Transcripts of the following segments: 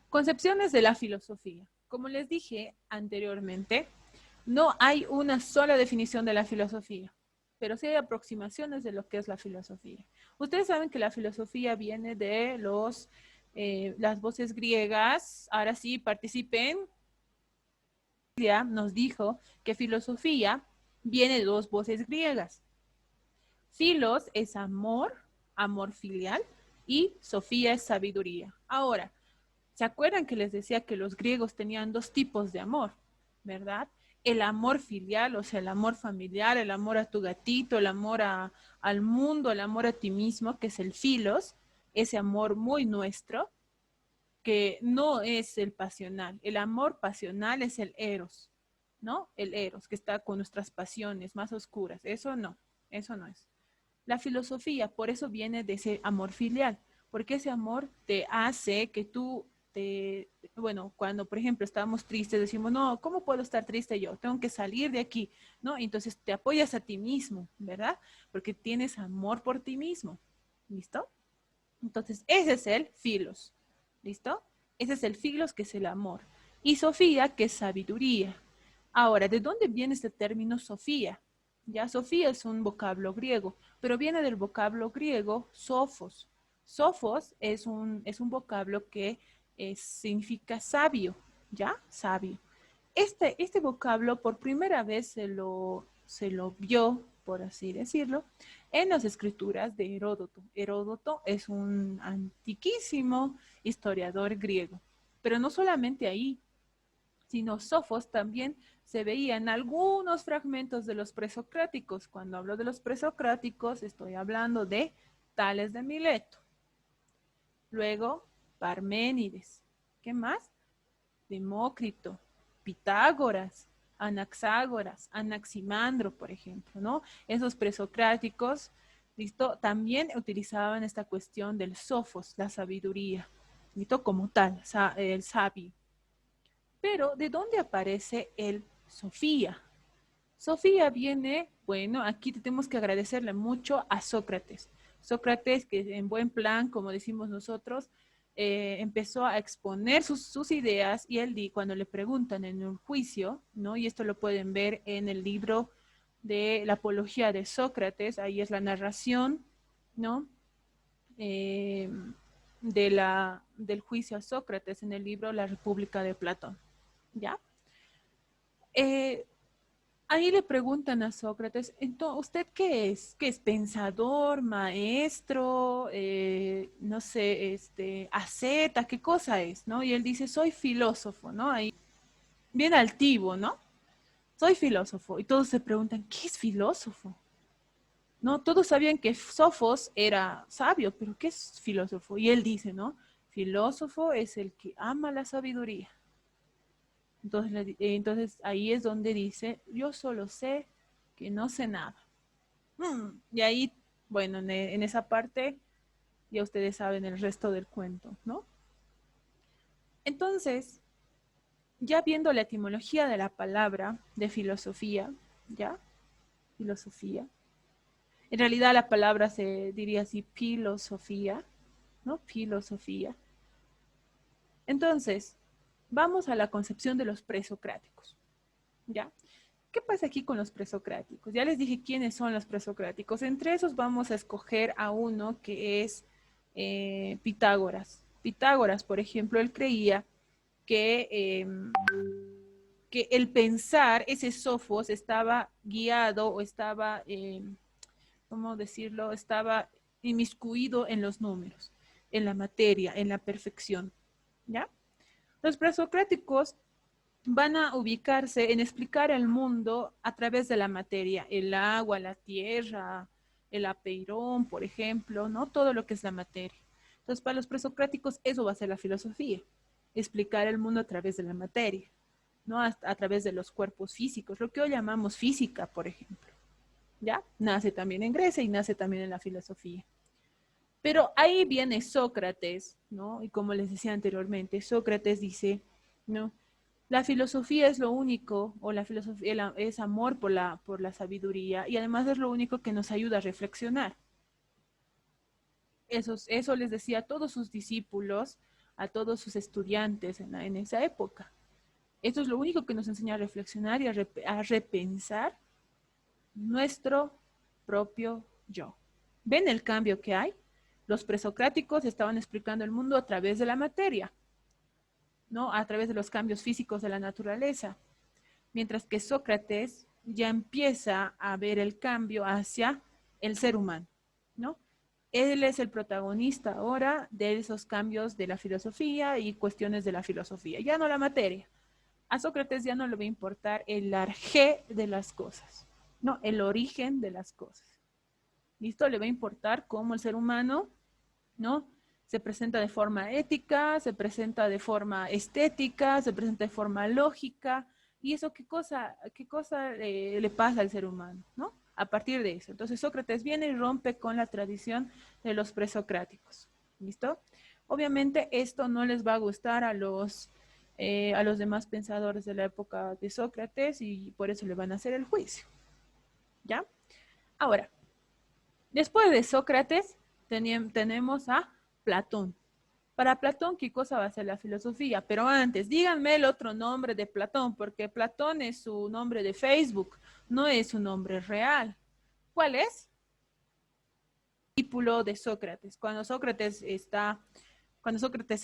Concepciones de la filosofía. Como les dije anteriormente, no hay una sola definición de la filosofía, pero sí hay aproximaciones de lo que es la filosofía. Ustedes saben que la filosofía viene de las voces griegas. Ahora sí, participen. Ya nos dijo que filosofía viene de dos voces griegas. Filos es amor, amor filial, y Sofía es sabiduría. Ahora, ¿se acuerdan que les decía que los griegos tenían dos tipos de amor, verdad? El amor filial, o sea, el amor familiar, el amor a tu gatito, el amor al mundo, el amor a ti mismo, que es el filos, ese amor muy nuestro, que no es el pasional. El amor pasional es el eros, ¿no? El eros, que está con nuestras pasiones más oscuras. Eso no es. La filosofía, por eso viene de ese amor filial, porque ese amor te hace que bueno, cuando por ejemplo estamos tristes, decimos, no, ¿cómo puedo estar triste yo? Tengo que salir de aquí, ¿no? Entonces te apoyas a ti mismo, ¿verdad? Porque tienes amor por ti mismo, ¿listo? Entonces ese es el filos, ¿listo? Ese es el filos, que es el amor. Y Sofía, que es sabiduría. Ahora, ¿de dónde viene este término Sofía? Ya, Sofía es un vocablo griego, pero viene del vocablo griego sofos. Sofos es un vocablo que significa sabio, ¿ya? Sabio. Este vocablo por primera vez se lo vio, por así decirlo, en las escrituras de Heródoto. Heródoto es un antiquísimo historiador griego, pero no solamente ahí, sino Sofos también se veía en algunos fragmentos de los presocráticos. Cuando hablo de los presocráticos, estoy hablando de Tales de Mileto. Luego, Parménides. ¿Qué más? Demócrito, Pitágoras, Anaxágoras, Anaximandro, por ejemplo, ¿no? Esos presocráticos, ¿listo? También utilizaban esta cuestión del sofos, la sabiduría, ¿listo? Como tal, el sabio. Pero, ¿de dónde aparece el Sofía? Sofía viene, bueno, aquí tenemos que agradecerle mucho a Sócrates. Sócrates, que en buen plan, como decimos nosotros, empezó a exponer sus ideas, y él, cuando le preguntan en un juicio, ¿no? Y esto lo pueden ver en el libro de la Apología de Sócrates, ahí es la narración, ¿no? Eh, del juicio a Sócrates en el libro La República de Platón, ¿ya? Eh, Ahí le preguntan a Sócrates, entonces, ¿usted qué es? ¿Qué es? ¿Pensador, maestro, no sé, asceta? ¿Qué cosa es? ¿No? Y él dice, soy filósofo, ¿no? Ahí, bien altivo, ¿no? Soy filósofo. Y todos se preguntan, ¿qué es filósofo? ¿No? Todos sabían que Sofos era sabio, pero ¿qué es filósofo? Y él dice, ¿no? Filósofo es el que ama la sabiduría. Entonces ahí es donde dice, yo solo sé que no sé nada. Y ahí, bueno, en esa parte ya ustedes saben el resto del cuento, ¿no? Entonces, ya viendo la etimología de la palabra de filosofía, ¿ya? Filosofía. En realidad la palabra se diría así, filosofía, ¿no? Filosofía. Entonces, vamos a la concepción de los presocráticos, ¿ya? ¿Qué pasa aquí con los presocráticos? Ya les dije quiénes son los presocráticos. Entre esos vamos a escoger a uno que es Pitágoras. Pitágoras, por ejemplo, él creía que, que el pensar, ese sofos, estaba guiado o estaba, ¿cómo decirlo? Estaba inmiscuido en los números, en la materia, en la perfección, ¿ya? Los presocráticos van a ubicarse en explicar el mundo a través de la materia, el agua, la tierra, el apeirón, por ejemplo, ¿no? Todo lo que es la materia. Entonces, para los presocráticos, eso va a ser la filosofía, explicar el mundo a través de la materia, ¿no? A través de los cuerpos físicos, lo que hoy llamamos física, por ejemplo, ¿ya? Nace también en Grecia y nace también en la filosofía. Pero ahí viene Sócrates, ¿no? Y como les decía anteriormente, Sócrates dice, ¿no? La filosofía es lo único, o la filosofía es amor por la sabiduría, y además es lo único que nos ayuda a reflexionar. Eso les decía a todos sus discípulos a todos sus estudiantes en esa época. Esto es lo único que nos enseña a reflexionar y a repensar nuestro propio yo. ¿Ven el cambio que hay? Los presocráticos estaban explicando el mundo a través de la materia, ¿no? A través de los cambios físicos de la naturaleza. Mientras que Sócrates ya empieza a ver el cambio hacia el ser humano, ¿no? Él es el protagonista ahora de esos cambios de la filosofía y cuestiones de la filosofía, ya no la materia. A Sócrates ya no le va a importar el arjé de las cosas, no, el origen de las cosas. ¿Listo? Le va a importar cómo el ser humano, ¿no? Se presenta de forma ética, se presenta de forma estética, se presenta de forma lógica. ¿Y eso qué cosa le pasa al ser humano, ¿no? A partir de eso. Entonces Sócrates viene y rompe con la tradición de los presocráticos. ¿Listo? Obviamente esto no les va a gustar a los demás pensadores de la época de Sócrates y por eso le van a hacer el juicio. ¿Ya? Ahora, después de Sócrates tenemos a Platón. Para Platón, ¿qué cosa va a ser la filosofía? Pero antes, díganme el otro nombre de Platón, porque Platón es su nombre de Facebook, no es su nombre real. ¿Cuál es? Discípulo de Sócrates. Cuando Sócrates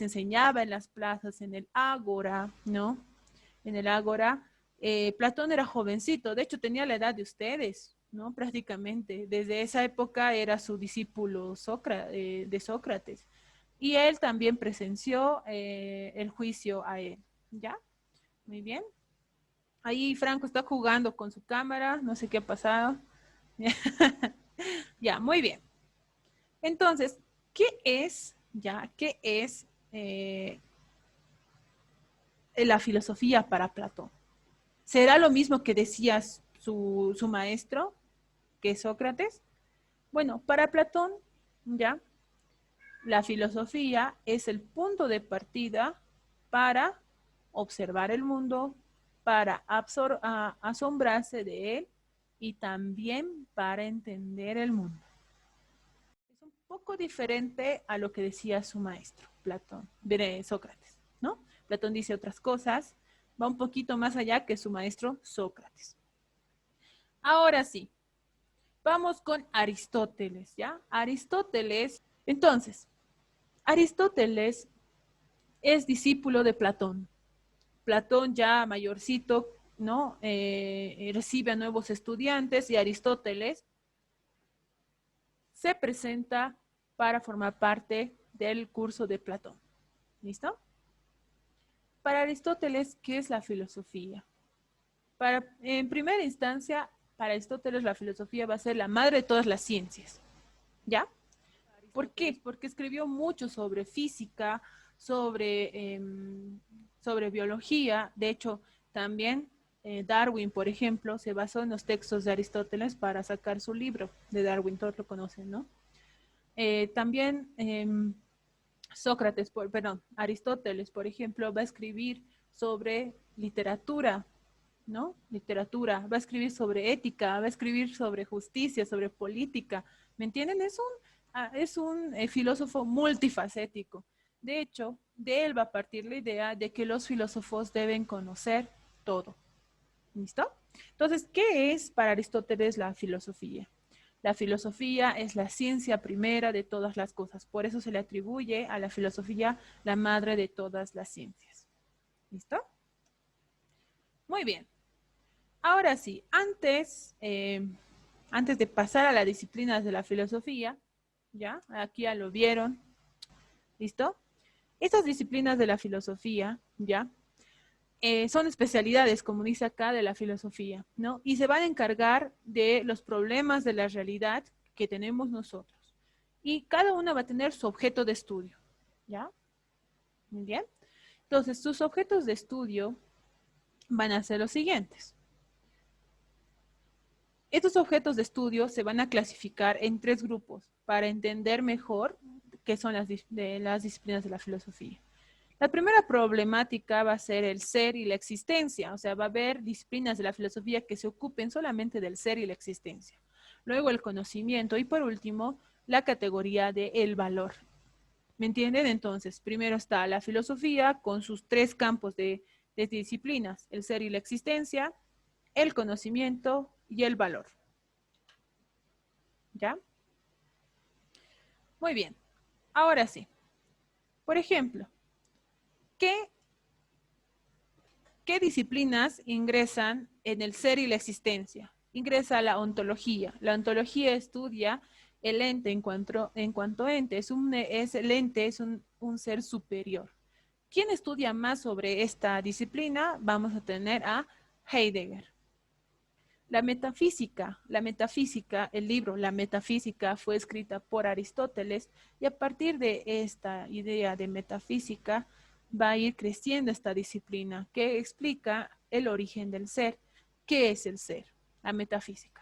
enseñaba en las plazas, en el ágora, ¿no? En el ágora, Platón era jovencito, de hecho tenía la edad de ustedes, ¿no? Prácticamente. Desde esa época era su discípulo de Sócrates. Y él también presenció el juicio a él, ¿ya? Muy bien. Ahí Franco está jugando con su cámara, no sé qué ha pasado. Ya, muy bien. Entonces, ¿qué es la filosofía para Platón? ¿Será lo mismo que decía su maestro, que es Sócrates? Bueno, para Platón, ¿ya? La filosofía es el punto de partida para observar el mundo, para asombrarse de él y también para entender el mundo. Es un poco diferente a lo que decía su maestro, Platón, Sócrates, ¿no? Platón dice otras cosas, va un poquito más allá que su maestro Sócrates. Ahora sí, vamos con Aristóteles, ¿ya? Entonces, Aristóteles es discípulo de Platón. Platón ya mayorcito, ¿no? Recibe a nuevos estudiantes y Aristóteles se presenta para formar parte del curso de Platón. ¿Listo? Para Aristóteles, ¿qué es la filosofía? En primera instancia, para Aristóteles la filosofía va a ser la madre de todas las ciencias. ¿Ya? ¿Por qué? Porque escribió mucho sobre física, sobre biología. De hecho, también Darwin, por ejemplo, se basó en los textos de Aristóteles para sacar su libro de Darwin, todos lo conocen, ¿no? También Aristóteles, por ejemplo, va a escribir sobre literatura, ¿no? Literatura, va a escribir sobre ética, va a escribir sobre justicia, sobre política. ¿Me entienden? Es un filósofo multifacético. De hecho, de él va a partir la idea de que los filósofos deben conocer todo. ¿Listo? Entonces, ¿qué es para Aristóteles la filosofía? La filosofía es la ciencia primera de todas las cosas. Por eso se le atribuye a la filosofía la madre de todas las ciencias. ¿Listo? Muy bien. Ahora sí, antes de pasar a las disciplinas de la filosofía, ¿ya? Aquí ya lo vieron. ¿Listo? Estas disciplinas de la filosofía, ¿ya? Son especialidades, como dice acá, de la filosofía, ¿no? Y se van a encargar de los problemas de la realidad que tenemos nosotros. Y cada una va a tener su objeto de estudio, ¿ya? Muy bien. Entonces, sus objetos de estudio van a ser los siguientes. Estos objetos de estudio se van a clasificar en 3 grupos para entender mejor qué son las disciplinas de la filosofía. La primera problemática va a ser el ser y la existencia, o sea, va a haber disciplinas de la filosofía que se ocupen solamente del ser y la existencia. Luego el conocimiento y por último, la categoría de el valor. ¿Me entienden? Entonces, primero está la filosofía con sus tres campos de disciplinas, el ser y la existencia, el conocimiento y el valor. ¿Ya? Muy bien. Ahora sí. Por ejemplo, ¿qué disciplinas ingresan en el ser y la existencia? Ingresa la ontología. La ontología estudia el ente en cuanto ente. El ente es un ser superior. ¿Quién estudia más sobre esta disciplina? Vamos a tener a Heidegger. La metafísica, el libro La Metafísica fue escrita por Aristóteles y a partir de esta idea de metafísica va a ir creciendo esta disciplina que explica el origen del ser. ¿Qué es el ser? La metafísica.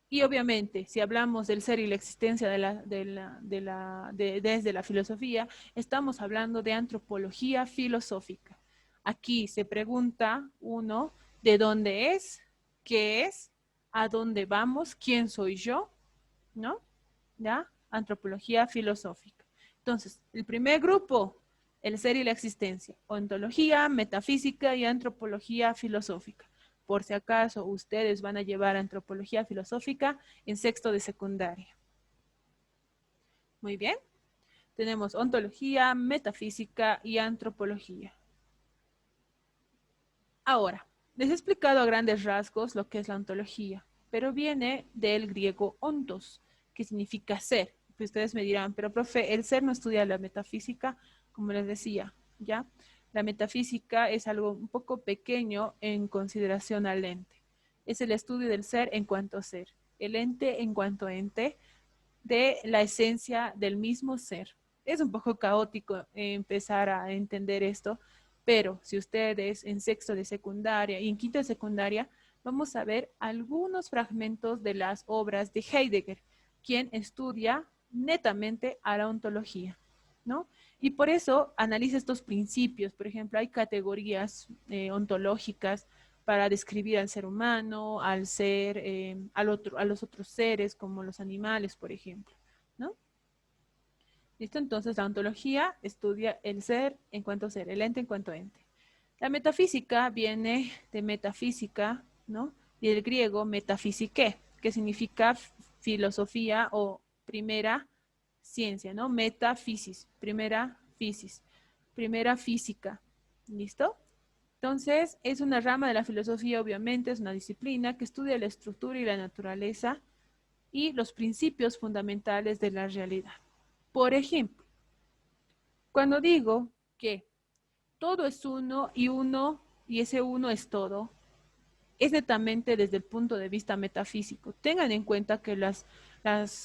Y obviamente, si hablamos del ser y la existencia desde la filosofía, estamos hablando de antropología filosófica. Aquí se pregunta uno, ¿de dónde es? ¿Qué es? ¿A dónde vamos? ¿Quién soy yo? ¿No? ¿Ya? Antropología filosófica. Entonces, el primer grupo, el ser y la existencia, ontología, metafísica y antropología filosófica. Por si acaso ustedes van a llevar antropología filosófica en sexto de secundaria. Muy bien. Tenemos ontología, metafísica y antropología. Ahora, les he explicado a grandes rasgos lo que es la ontología, pero viene del griego ontos, que significa ser. Ustedes me dirán, pero profe, el ser no estudia la metafísica, como les decía, ¿ya? La metafísica es algo un poco pequeño en consideración al ente. Es el estudio del ser en cuanto ser, el ente en cuanto ente, de la esencia del mismo ser. Es un poco caótico empezar a entender esto, pero si ustedes en sexto de secundaria y en quinto de secundaria, vamos a ver algunos fragmentos de las obras de Heidegger, quien estudia netamente a la ontología, ¿no? Y por eso analiza estos principios. Por ejemplo, hay categorías ontológicas para describir al ser humano, al ser, a los otros seres, como los animales, por ejemplo, ¿no? ¿Listo? Entonces, la ontología estudia el ser, el ente en cuanto ente. La metafísica viene de metafísica, ¿no? Y del griego metafísique, que significa filosofía o primera ciencia, ¿no? Metafisis, primera física. ¿Listo? Entonces, es una rama de la filosofía, obviamente, es una disciplina que estudia la estructura y la naturaleza y los principios fundamentales de la realidad. Por ejemplo, cuando digo que todo es uno y ese uno es todo, es netamente desde el punto de vista metafísico. Tengan en cuenta que las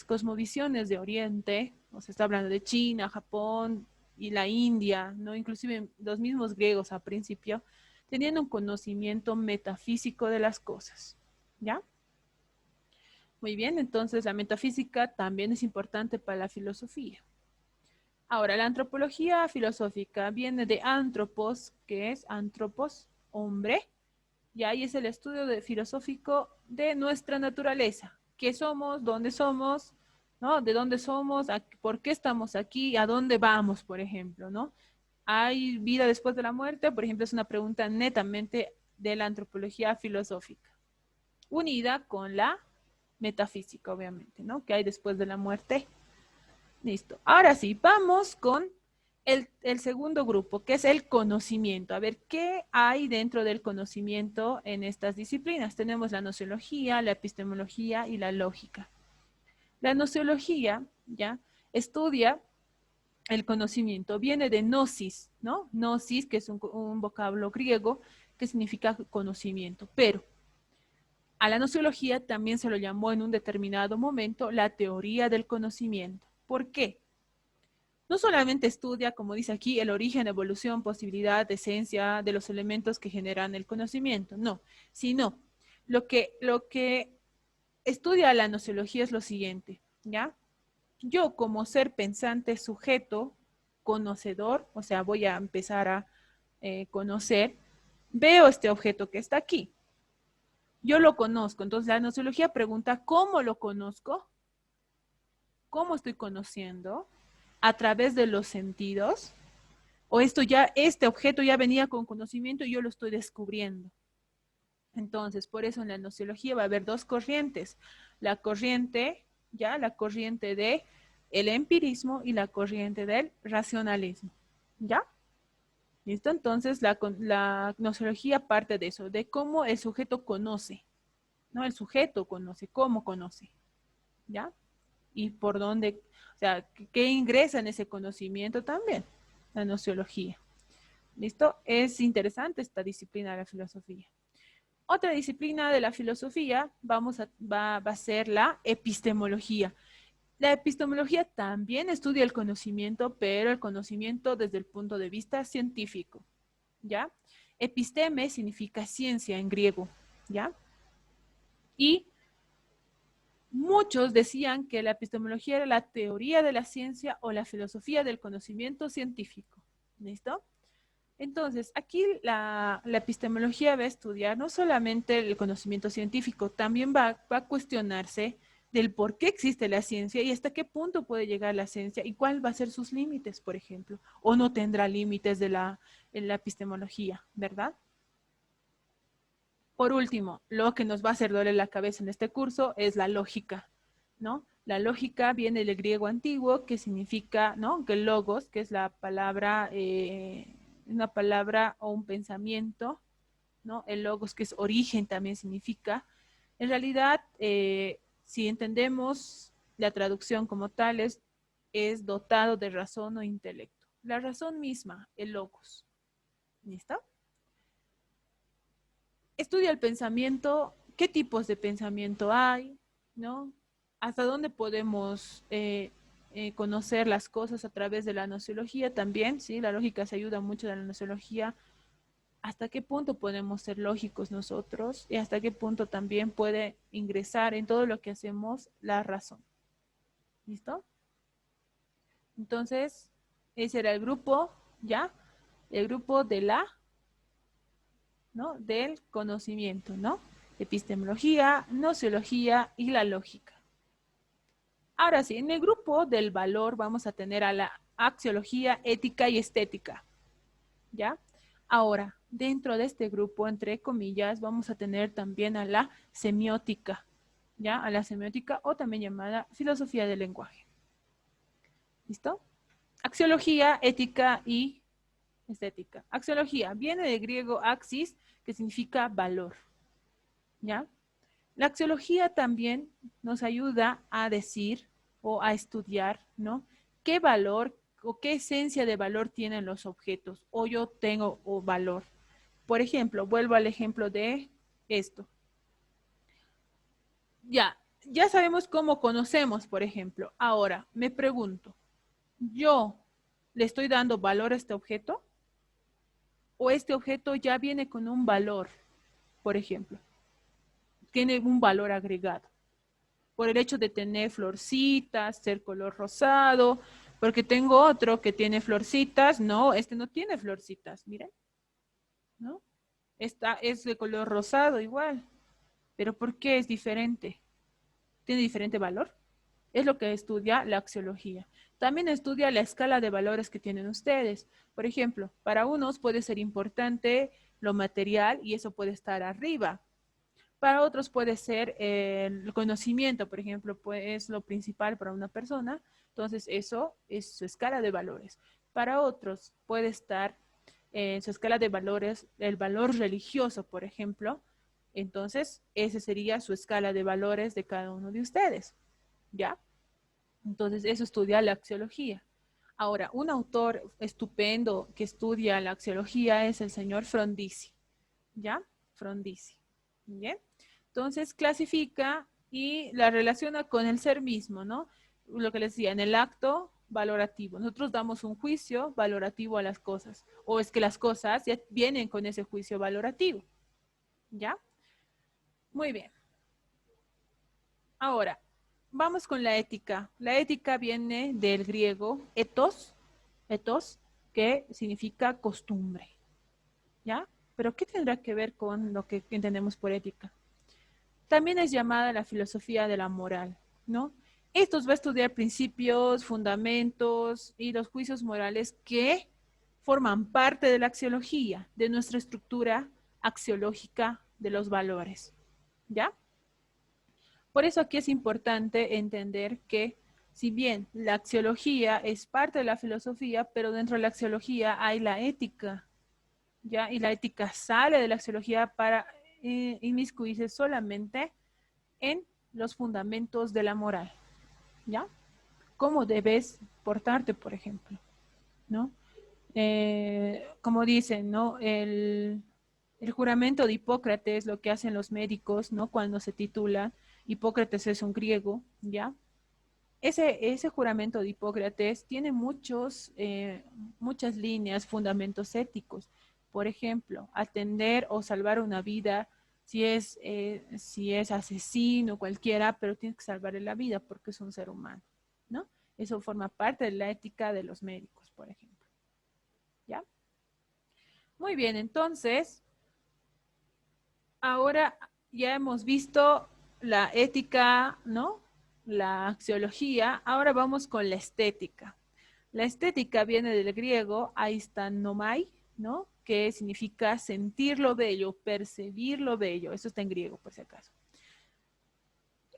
cosmovisiones de Oriente, o se está hablando de China, Japón y la India, ¿no? Inclusive los mismos griegos al principio, tenían un conocimiento metafísico de las cosas, ¿ya? Muy bien, entonces la metafísica también es importante para la filosofía. Ahora, la antropología filosófica viene de antropos, que es antropos, hombre, y ahí es el estudio filosófico de nuestra naturaleza. ¿Qué somos, ¿no? ¿De dónde somos? ¿Por qué estamos aquí? ¿A dónde vamos, por ejemplo, ¿no? ¿Hay vida después de la muerte? Por ejemplo, es una pregunta netamente de la antropología filosófica, unida con la metafísica, obviamente, ¿no? ¿Qué hay después de la muerte? Listo. Ahora sí, vamos con el segundo grupo, que es el conocimiento. A ver, ¿qué hay dentro del conocimiento en estas disciplinas? Tenemos la nociología, la epistemología y la lógica. La nociología, ¿ya? Estudia el conocimiento. Viene de gnosis, ¿no? Gnosis, que es un vocablo griego que significa conocimiento. Pero a la nociología también se lo llamó en un determinado momento la teoría del conocimiento. ¿Por qué? No solamente estudia, como dice aquí, el origen, evolución, posibilidad, esencia de los elementos que generan el conocimiento, no, sino lo que estudia la nociología es lo siguiente, ¿ya? Yo como ser pensante, sujeto, conocedor, o sea, voy a empezar a conocer, veo este objeto que está aquí. Yo lo conozco, entonces la nociología pregunta, ¿cómo lo conozco? ¿Cómo estoy conociendo? a través de los sentidos, o este objeto ya venía con conocimiento y yo lo estoy descubriendo. Entonces, por eso en la gnoseología va a haber dos corrientes. La corriente, la corriente de el empirismo y la corriente del racionalismo. ¿Ya? ¿Listo? Entonces, la gnoseología parte de eso, de cómo el sujeto conoce, ¿no? El sujeto conoce, cómo conoce, ¿ya? Y por dónde, o sea, qué ingresa en ese conocimiento también, la gnoseología. ¿Listo? Es interesante esta disciplina de la filosofía. Otra disciplina de la filosofía va a ser la epistemología. La epistemología también estudia el conocimiento, pero el conocimiento desde el punto de vista científico, ¿ya? Episteme significa ciencia en griego, ¿ya? Y muchos decían que la epistemología era la teoría de la ciencia o la filosofía del conocimiento científico, ¿listo? Entonces, aquí la epistemología va a estudiar no solamente el conocimiento científico, también va a cuestionarse del por qué existe la ciencia y hasta qué punto puede llegar la ciencia y cuál va a ser sus límites, por ejemplo, o no tendrá límites en la epistemología, ¿verdad? Por último, lo que nos va a hacer doler la cabeza en este curso es la lógica, ¿no? La lógica viene del griego antiguo que significa, ¿no? Que logos, que es la palabra una palabra o un pensamiento, ¿no? El logos, que es origen, también significa. En realidad, si entendemos la traducción como tal, es dotado de razón o intelecto. La razón misma, el logos. ¿Listo? Estudia el pensamiento, qué tipos de pensamiento hay, ¿no? Hasta dónde podemos conocer las cosas a través de la gnoseología también, ¿sí? La lógica se ayuda mucho de la gnoseología. ¿Hasta qué punto podemos ser lógicos nosotros? Y hasta qué punto también puede ingresar en todo lo que hacemos la razón. ¿Listo? Entonces, ese era el grupo, ¿ya? El grupo de ¿no? Del conocimiento, ¿no? Epistemología, gnoseología y la lógica. Ahora sí, en el grupo del valor vamos a tener a la axiología, ética y estética, ¿ya? Ahora, dentro de este grupo, entre comillas, vamos a tener también a la semiótica, ¿ya? A la semiótica o también llamada filosofía del lenguaje. ¿Listo? Axiología, ética y estética. Axiología viene del griego axis, que significa valor, ¿ya? La axiología también nos ayuda a decir o a estudiar, ¿no? ¿Qué valor o qué esencia de valor tienen los objetos? O yo tengo o valor. Por ejemplo, vuelvo al ejemplo de esto. Ya sabemos cómo conocemos, por ejemplo. Ahora, me pregunto, ¿yo le estoy dando valor a este objeto? ¿O este objeto ya viene con un valor, por ejemplo? Tiene un valor agregado. Por el hecho de tener florcitas, ser color rosado, porque tengo otro que tiene florcitas. No, este no tiene florcitas, miren, ¿no? Esta es de color rosado igual. ¿Pero por qué es diferente? ¿Tiene diferente valor? Es lo que estudia la axiología. También estudia la escala de valores que tienen ustedes. Por ejemplo, para unos puede ser importante lo material y eso puede estar arriba. Para otros puede ser el conocimiento, por ejemplo, pues es lo principal para una persona. Entonces, eso es su escala de valores. Para otros puede estar en su escala de valores el valor religioso, por ejemplo. Entonces, ese sería su escala de valores de cada uno de ustedes. ¿Ya? Entonces, eso estudia la axiología. Ahora, un autor estupendo que estudia la axiología es el señor Frondizi. ¿Ya? Frondizi. ¿Bien? Entonces, clasifica y la relaciona con el ser mismo, ¿no? Lo que les decía, en el acto valorativo. Nosotros damos un juicio valorativo a las cosas, o es que las cosas ya vienen con ese juicio valorativo. ¿Ya? Muy bien. Ahora, vamos con la ética. La ética viene del griego etos, que significa costumbre. ¿Ya? Pero ¿qué tendrá que ver con lo que entendemos por ética? También es llamada la filosofía de la moral, ¿no? Estos va a estudiar principios, fundamentos y los juicios morales que forman parte de la axiología, de nuestra estructura axiológica de los valores. ¿Ya? Por eso aquí es importante entender que si bien la axiología es parte de la filosofía, pero dentro de la axiología hay la ética, ¿ya? Y la ética sale de la axiología para inmiscuirse solamente en los fundamentos de la moral, ¿ya? Cómo debes portarte, por ejemplo, ¿no? Como dicen, ¿no? El juramento de Hipócrates, lo que hacen los médicos, ¿no? Cuando se titulan, Hipócrates es un griego, ¿ya? Ese juramento de Hipócrates tiene muchas líneas, fundamentos éticos. Por ejemplo, atender o salvar una vida, si es asesino, cualquiera, pero tienes que salvarle la vida porque es un ser humano, ¿no? Eso forma parte de la ética de los médicos, por ejemplo. ¿Ya? Muy bien, entonces, ahora ya hemos visto la ética, ¿no? La axiología. Ahora vamos con la estética. La estética viene del griego aistanomai, ¿no? Que significa sentir lo bello, percibir lo bello. Eso está en griego, por si acaso.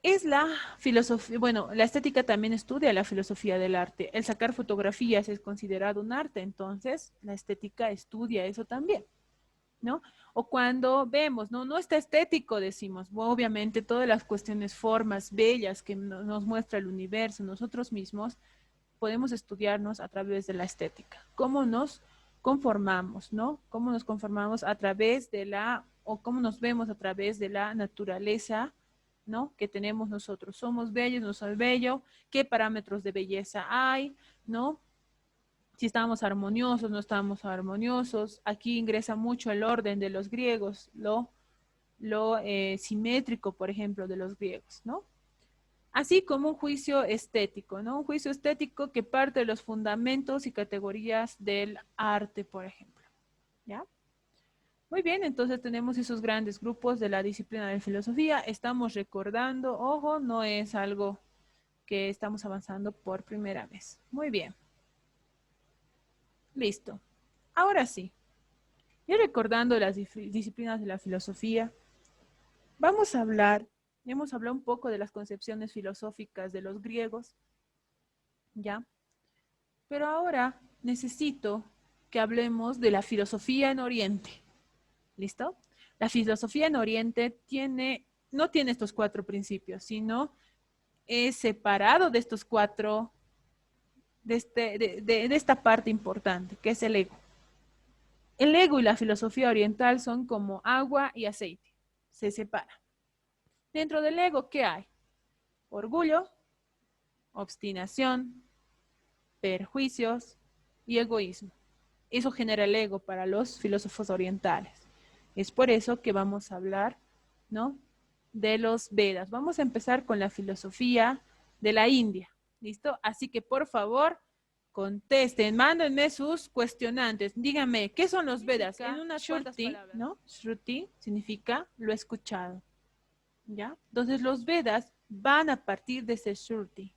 Es la filosofía, bueno, la estética también estudia la filosofía del arte. El sacar fotografías es considerado un arte, entonces la estética estudia eso también, ¿no? O cuando vemos, no, no está estético, decimos, obviamente todas las cuestiones, formas bellas que nos muestra el universo, nosotros mismos, podemos estudiarnos a través de la estética. ¿Cómo nos conformamos, no? ¿Cómo nos conformamos a través de o cómo nos vemos a través de la naturaleza, ¿no? Que tenemos nosotros. ¿Somos bellos, no somos bellos? ¿Qué parámetros de belleza hay, no? Si estamos armoniosos, no estamos armoniosos. Aquí ingresa mucho el orden de los griegos, lo simétrico, por ejemplo, de los griegos, ¿no? Así como un juicio estético, ¿no? Un juicio estético que parte de los fundamentos y categorías del arte, por ejemplo, ¿ya? Muy bien, entonces tenemos esos grandes grupos de la disciplina de filosofía. Estamos recordando, ojo, no es algo que estamos avanzando por primera vez. Muy bien. Listo. Ahora sí, y recordando las disciplinas de la filosofía, vamos a hablar, hemos hablado un poco de las concepciones filosóficas de los griegos, ¿ya? Pero ahora necesito que hablemos de la filosofía en Oriente. ¿Listo? La filosofía en Oriente no tiene estos cuatro principios, sino es separado de estos cuatro, de esta parte importante, que es el ego. El ego y la filosofía oriental son como agua y aceite, se separan. Dentro del ego, ¿qué hay? Orgullo, obstinación, perjuicios y egoísmo. Eso genera el ego para los filósofos orientales. Es por eso que vamos a hablar, ¿no? De los Vedas. Vamos a empezar con la filosofía de la India. ¿Listo? Así que por favor, contesten, mándenme sus cuestionantes. Díganme, ¿qué son los Vedas? En una Shruti, ¿no? Shruti significa lo escuchado. ¿Ya? Entonces los Vedas van a partir de ese Shruti.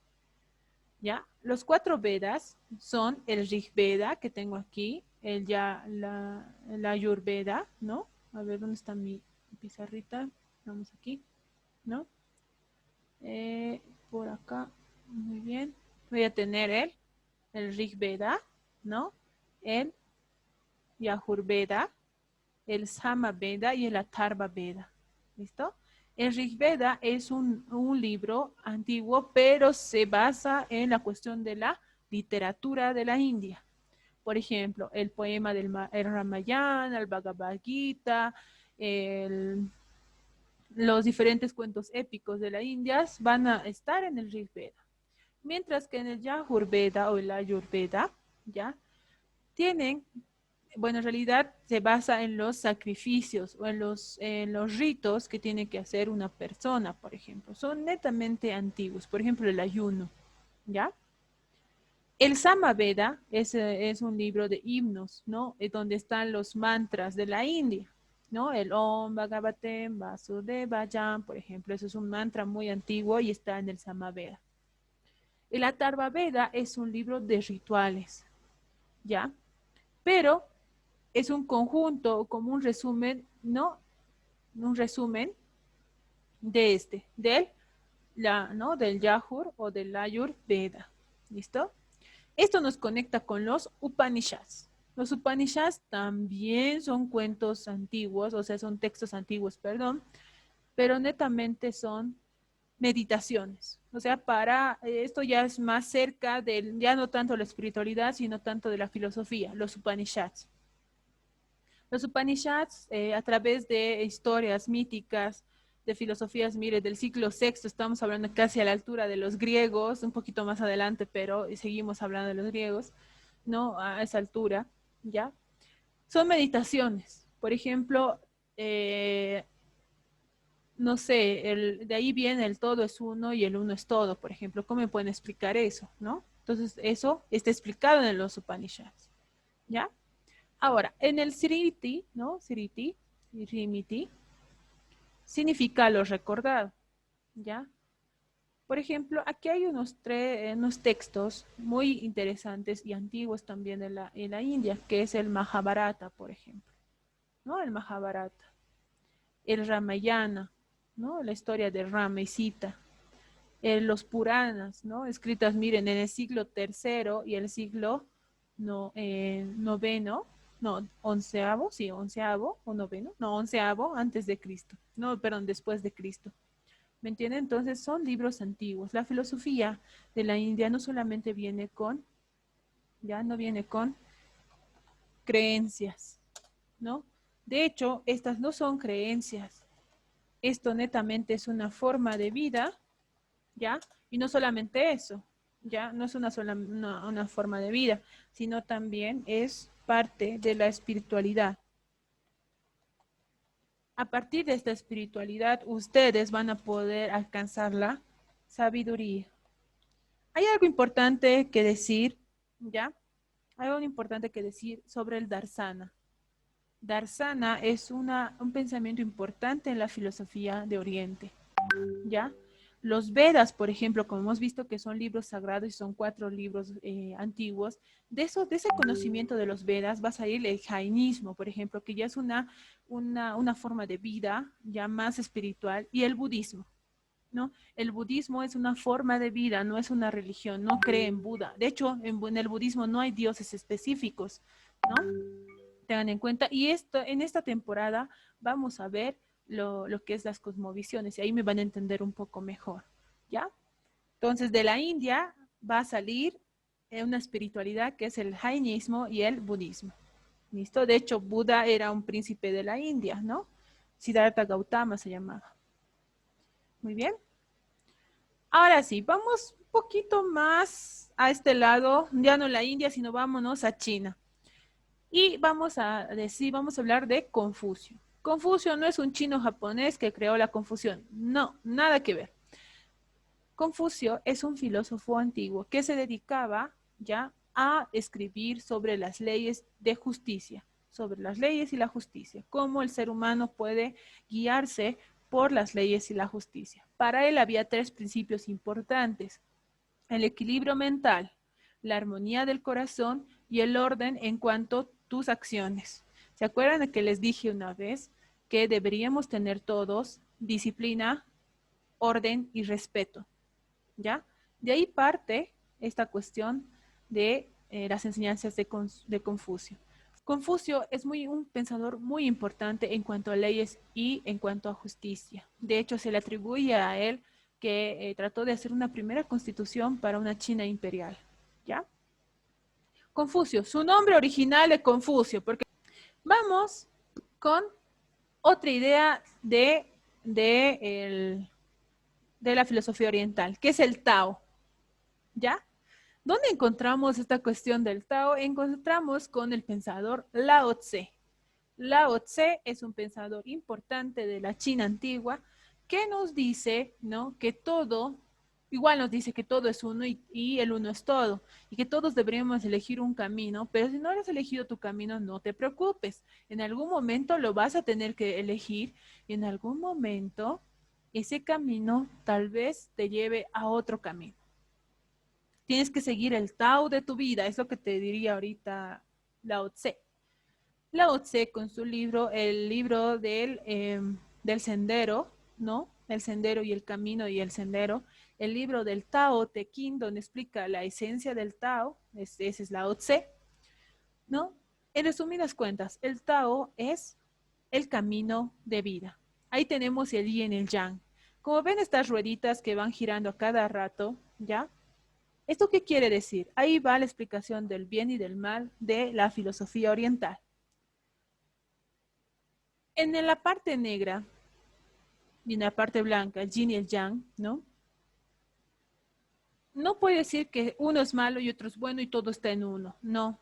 ¿Ya? Los cuatro Vedas son el Rig Veda que tengo aquí, la Ayurveda, ¿no? A ver, ¿dónde está mi pizarrita? Vamos aquí, ¿no? Por acá, muy bien. Voy a tener el Rig Veda, ¿no? El Yajurveda, el Sama Veda y el Atharva Veda. ¿Listo? El Rig Veda es un libro antiguo, pero se basa en la cuestión de la literatura de la India. Por ejemplo, el poema del Ramayana, el Bhagavad Gita, los diferentes cuentos épicos de la India van a estar en el Rig Veda. Mientras que en el Yajurveda o el Ayurveda, ¿ya? Bueno, en realidad se basa en los sacrificios o en los ritos que tiene que hacer una persona, por ejemplo. Son netamente antiguos, por ejemplo, el ayuno, ¿ya? El Samaveda es un libro de himnos, ¿no? Es donde están los mantras de la India, ¿no? El Om Bhagavatem Vasudevayam, por ejemplo, eso es un mantra muy antiguo y está en el Samaveda, El Atharva Veda es un libro de rituales, ¿ya? Pero es un conjunto, como un resumen, ¿no? Un resumen del Yajur o del Ayur Veda. ¿Listo? Esto nos conecta con los Upanishads. Los Upanishads también son cuentos antiguos, o sea, son textos antiguos, perdón, pero netamente son meditaciones. O sea, para esto ya es más cerca del, ya no tanto la espiritualidad, sino tanto de la filosofía, los Upanishads. Los Upanishads, a través de historias míticas, de filosofías, mire, del siglo sexto, estamos hablando casi a la altura de los griegos, un poquito más adelante, pero seguimos hablando de los griegos, ¿no? A esa altura, ¿ya? Son meditaciones. Por ejemplo, no sé, de ahí viene el todo es uno y el uno es todo, por ejemplo. ¿Cómo me pueden explicar eso, no? Entonces, eso está explicado en los Upanishads, ¿ya? Ahora, en el Sriti, ¿no? Sriti, Rimiti, significa lo recordado, ¿ya? Por ejemplo, aquí hay unos textos muy interesantes y antiguos también en la India, que es el Mahabharata, por ejemplo, ¿no? El Mahabharata, el Ramayana, ¿no? La historia de Rama y Sita, los Puranas, ¿no? Escritas, miren, en el siglo tercero y el siglo noveno, no, onceavo, sí, onceavo o noveno, no, onceavo antes de Cristo, no, perdón, después de Cristo. ¿Me entienden? Entonces son libros antiguos. La filosofía de la India no solamente viene con, ya no viene con creencias, ¿no? De hecho, estas no son creencias. Esto netamente es una forma de vida, ¿ya? Y no solamente eso, ¿ya? No es una forma de vida, sino también es parte de la espiritualidad. A partir de esta espiritualidad, ustedes van a poder alcanzar la sabiduría. Hay algo importante que decir, ¿ya? Hay algo importante que decir sobre el Darsana. Darsana es un pensamiento importante en la filosofía de Oriente, ¿ya? Los Vedas, por ejemplo, como hemos visto que son libros sagrados y son 4 libros antiguos, de ese conocimiento de los Vedas va a salir el jainismo, por ejemplo, que ya es una forma de vida ya más espiritual, y el budismo, ¿no? El budismo es una forma de vida, no es una religión, no cree en Buda. De hecho, en el budismo no hay dioses específicos, ¿no? Tengan en cuenta. Y en esta temporada vamos a ver lo que es las cosmovisiones y ahí me van a entender un poco mejor, ¿ya? Entonces, de la India va a salir una espiritualidad que es el jainismo y el budismo. ¿Listo? De hecho, Buda era un príncipe de la India, ¿no? Siddhartha Gautama se llamaba. Muy bien. Ahora sí, vamos un poquito más a este lado, ya no la India, sino vámonos a China. Y vamos a hablar de Confucio. Confucio no es un chino japonés que creó la confusión. No, nada que ver. Confucio es un filósofo antiguo que se dedicaba ya a escribir sobre las leyes de justicia, sobre las leyes y la justicia, cómo el ser humano puede guiarse por las leyes y la justicia. Para él había 3 principios importantes: el equilibrio mental, la armonía del corazón y el orden en cuanto a tus acciones. ¿Se acuerdan de que les dije una vez que deberíamos tener todos disciplina, orden y respeto? ¿Ya? De ahí parte esta cuestión de las enseñanzas de Confucio. Confucio es un pensador muy importante en cuanto a leyes y en cuanto a justicia. De hecho, se le atribuye a él que trató de hacer una primera constitución para una China imperial. ¿Ya? Confucio, su nombre original es Confucio, porque vamos con otra idea de la filosofía oriental, que es el Tao. ¿Ya? ¿Dónde encontramos esta cuestión del Tao? Encontramos con el pensador Lao Tse. Lao Tse es un pensador importante de la China antigua que nos dice, ¿no?, que todo, igual nos dice que todo es uno y el uno es todo, y que todos deberíamos elegir un camino, pero si no has elegido tu camino, no te preocupes. En algún momento lo vas a tener que elegir y en algún momento ese camino tal vez te lleve a otro camino. Tienes que seguir el Tao de tu vida, es lo que te diría ahorita Lao Tse. Lao Tse con su libro, el libro del sendero, ¿no? El sendero y el camino y el sendero. El libro del Tao Te Ching, donde explica la esencia del Tao, ese es Lao Tse, ¿no? En resumidas cuentas, el Tao es el camino de vida. Ahí tenemos el yin y el yang. Como ven estas rueditas que van girando a cada rato, ¿ya? ¿Esto qué quiere decir? Ahí va la explicación del bien y del mal de la filosofía oriental. En la parte negra y en la parte blanca, el yin y el yang, ¿no? No puede decir que uno es malo y otro es bueno y todo está en uno, no,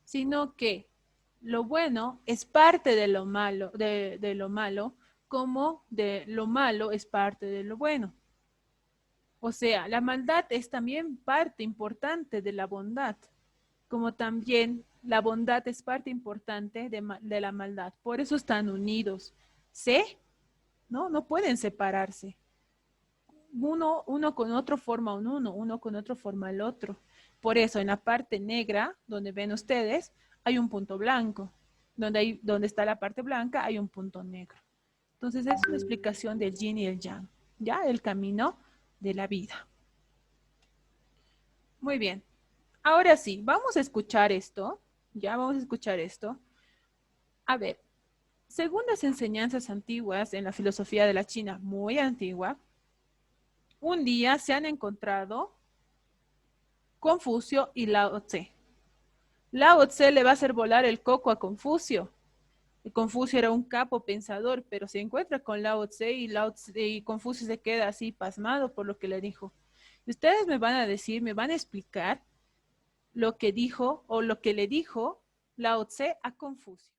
sino que lo bueno es parte de lo malo, de lo malo, como de lo malo es parte de lo bueno. O sea, la maldad es también parte importante de la bondad, como también la bondad es parte importante de la maldad. Por eso están unidos. ¿Sí? ¿No? No pueden separarse. Uno con otro forma un uno con otro forma el otro. Por eso en la parte negra, donde ven ustedes, hay un punto blanco. Donde está la parte blanca, hay un punto negro. Entonces es una explicación del yin y el yang, ¿ya? El camino de la vida. Muy bien. Ahora sí, vamos a escuchar esto. Ya vamos a escuchar esto. A ver, según las enseñanzas antiguas en la filosofía de la China, muy antigua, un día se han encontrado Confucio y Lao Tse. Lao Tse le va a hacer volar el coco a Confucio. Y Confucio era un capo pensador, pero se encuentra con Lao Tse y Confucio se queda así pasmado por lo que le dijo. Y ustedes me van a decir, me van a explicar lo que dijo o lo que le dijo Lao Tse a Confucio.